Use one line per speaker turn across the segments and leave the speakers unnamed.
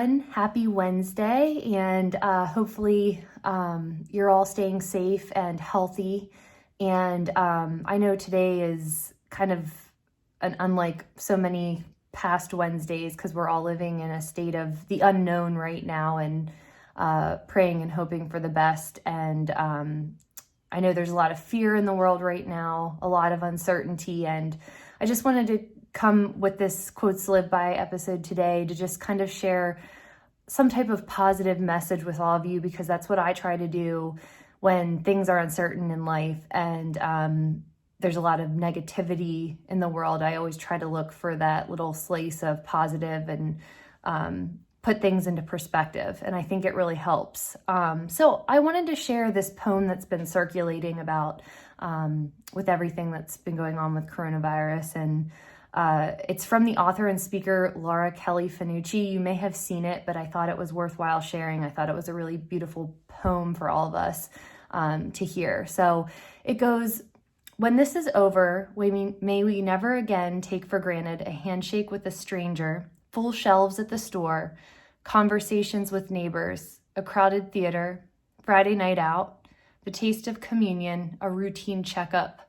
everyone. Happy Wednesday, and hopefully you're all staying safe and healthy. And I know today is kind of unlike so many past Wednesdays because we're all living in a state of the unknown right now and praying and hoping for the best. And I know there's a lot of fear in the world right now, a lot of uncertainty, and I just wanted to come with this Quotes to Live By episode today to just kind of share some type of positive message with all of you, because that's what I try to do when things are uncertain in life and there's a lot of negativity in the world. I always try to look for that little slice of positive and put things into perspective, and I think it really helps. So I wanted to share this poem that's been circulating about with everything that's been going on with coronavirus, and it's from the author and speaker Laura Kelly Fanucci. You may have seen it, but I thought it was worthwhile sharing. I thought it was a really beautiful poem for all of us to hear. So it goes: when this is over, may we never again take for granted a handshake with a stranger, full shelves at the store, conversations with neighbors, a crowded theater, Friday night out, the taste of communion, a routine checkup,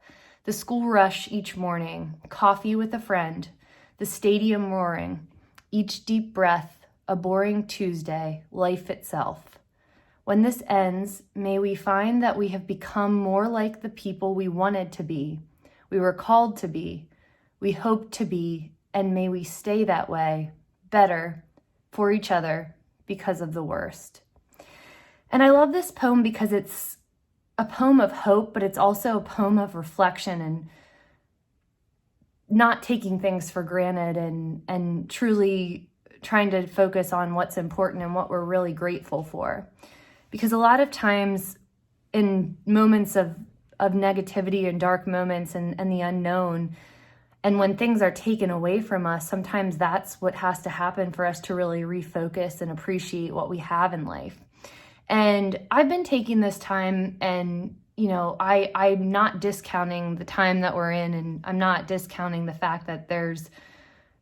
the school rush each morning, coffee with a friend, the stadium roaring, each deep breath, a boring Tuesday, life itself. When this ends, may we find that we have become more like the people we wanted to be, we were called to be, we hoped to be, and may we stay that way, better, for each other, because of the worst. And I love this poem because it's a poem of hope, but it's also a poem of reflection and not taking things for granted and truly trying to focus on what's important and what we're really grateful for. Because a lot of times in moments of negativity and dark moments and the unknown, and when things are taken away from us, sometimes that's what has to happen for us to really refocus and appreciate what we have in life. And I've been taking this time, and, I'm not discounting the time that we're in, and I'm not discounting the fact that there's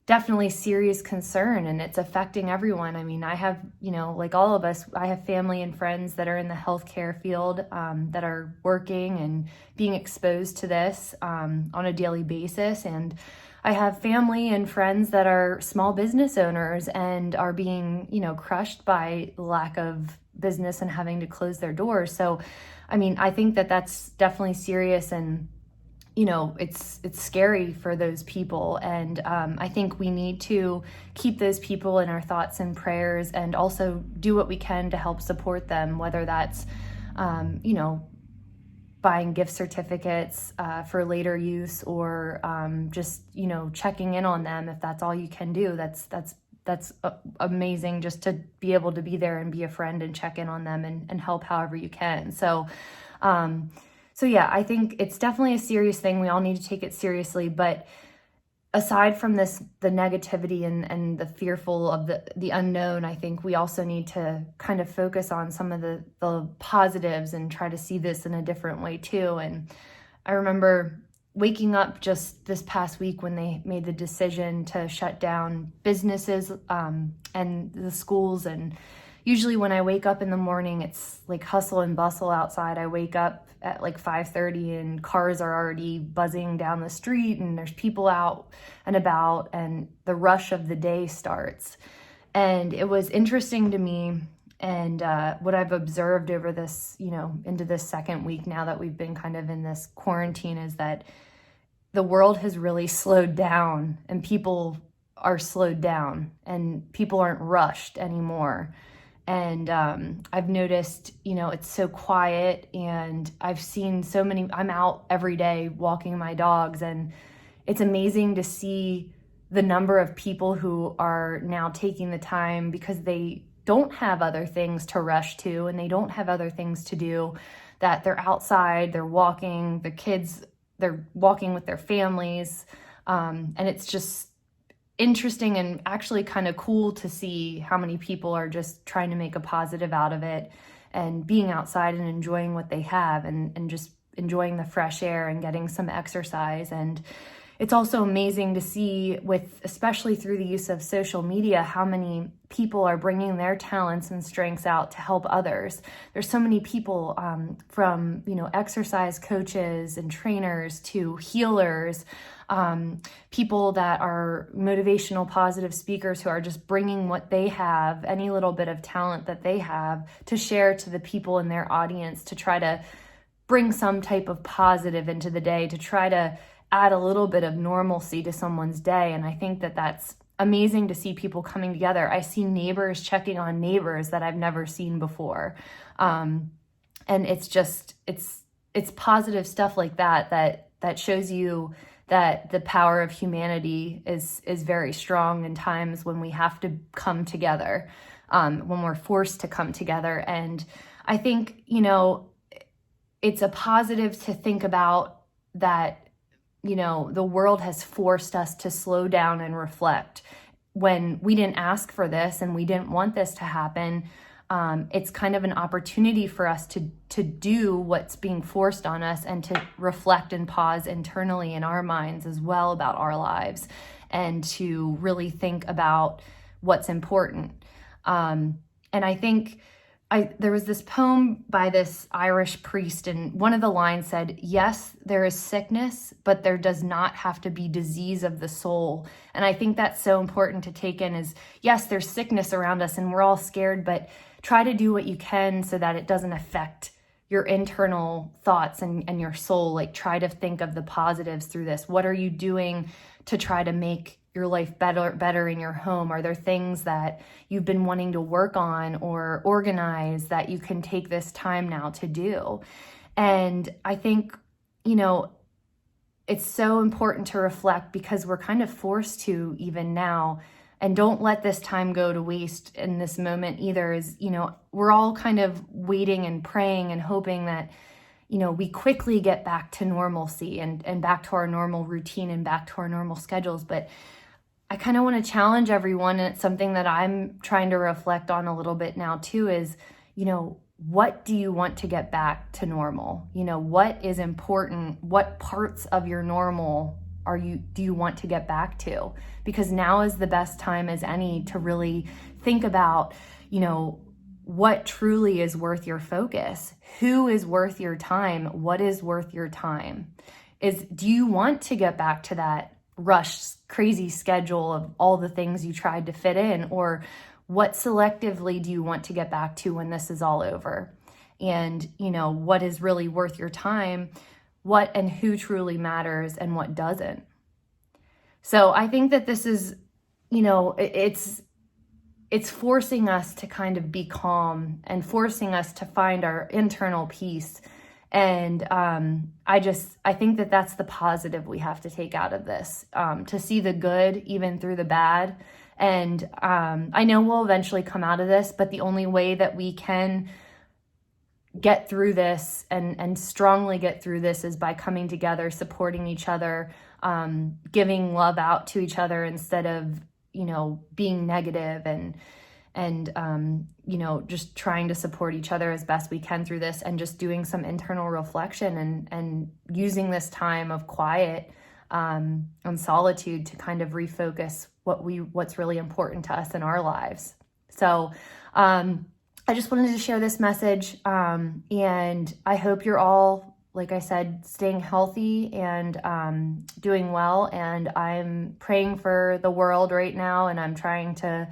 definitely serious concern and it's affecting everyone. I mean, I have, like all of us, I have family and friends that are in the healthcare field that are working and being exposed to this on a daily basis. And I have family and friends that are small business owners and are being, crushed by lack of business and having to close their doors. So, I mean, I think that that's definitely serious, and it's scary for those people. And I think we need to keep those people in our thoughts and prayers, and also do what we can to help support them, whether that's, buying gift certificates for later use, or just, checking in on them. If that's all you can do, that's amazing, just to be able to be there and be a friend and check in on them and help however you can. So yeah, I think it's definitely a serious thing. We all need to take it seriously. But aside from this, the negativity and the fearful of the unknown, I think we also need to kind of focus on some of the positives and try to see this in a different way too. And I remember waking up just this past week when they made the decision to shut down businesses and the schools. And usually when I wake up in the morning, it's like hustle and bustle outside. I wake up at like 5:30 and cars are already buzzing down the street and there's people out and about and the rush of the day starts. And it was interesting to me, and what I've observed over this, into this second week now that we've been kind of in this quarantine, is that the world has really slowed down, and people are slowed down, and people aren't rushed anymore. And I've noticed, it's so quiet, and I've seen so many, I'm out every day walking my dogs, and it's amazing to see the number of people who are now taking the time, because they don't have other things to rush to, and they don't have other things to do, that they're outside, they're walking, the kids, they're walking with their families. And it's just interesting and actually kind of cool to see how many people are just trying to make a positive out of it and being outside and enjoying what they have, and just enjoying the fresh air and getting some exercise. And it's also amazing to see, with especially through the use of social media, how many people are bringing their talents and strengths out to help others. There's so many people, from exercise coaches and trainers to healers, people that are motivational, positive speakers who are just bringing what they have, any little bit of talent that they have, to share to the people in their audience, to try to bring some type of positive into the day, to try to add a little bit of normalcy to someone's day. And I think that that's amazing to see people coming together. I see neighbors checking on neighbors that I've never seen before. And it's just, it's positive stuff like that shows you that the power of humanity is very strong in times when we have to come together, when we're forced to come together. And I think, it's a positive to think about that, the world has forced us to slow down and reflect. When we didn't ask for this and we didn't want this to happen, it's kind of an opportunity for us to do what's being forced on us, and to reflect and pause internally in our minds as well about our lives, and to really think about what's important. And I think there was this poem by this Irish priest, and one of the lines said, "Yes, there is sickness, but there does not have to be disease of the soul." And I think that's so important to take in, is yes, there's sickness around us and we're all scared, but try to do what you can so that it doesn't affect your internal thoughts and your soul. Like, try to think of the positives through this. What are you doing to try to make your life better in your home? Are there things that you've been wanting to work on or organize that you can take this time now to do? And I think, it's so important to reflect, because we're kind of forced to even now. And don't let this time go to waste in this moment either. We're all kind of waiting and praying and hoping that we quickly get back to normalcy and back to our normal routine and back to our normal schedules. But I kind of want to challenge everyone, and it's something that I'm trying to reflect on a little bit now too, is, what do you want to get back to normal? What is important? What parts of your normal do you want to get back to? Because now is the best time as any to really think about, what truly is worth your focus? Who is worth your time? What is worth your time? Do you want to get back to that rushed, crazy schedule of all the things you tried to fit in? Or what selectively do you want to get back to when this is all over? And, what is really worth your time? What and who truly matters and what doesn't? So I think that this is, it's forcing us to kind of be calm and forcing us to find our internal peace. And I think that that's the positive we have to take out of this, to see the good even through the bad. And I know we'll eventually come out of this, but the only way that we can get through this and strongly get through this is by coming together, supporting each other, giving love out to each other instead of, being negative and just trying to support each other as best we can through this, and just doing some internal reflection and using this time of quiet and solitude to kind of refocus what's really important to us in our lives. So I just wanted to share this message, and I hope you're all, like I said, staying healthy and doing well. And I'm praying for the world right now, and I'm trying to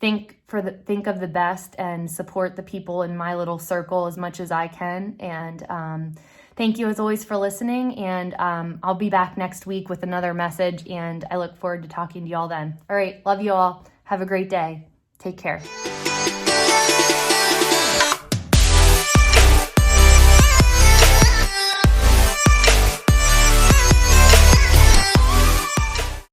think of the best and support the people in my little circle as much as I can. And thank you as always for listening. And I'll be back next week with another message, and I look forward to talking to you all then. All right. Love you all. Have a great day. Take care.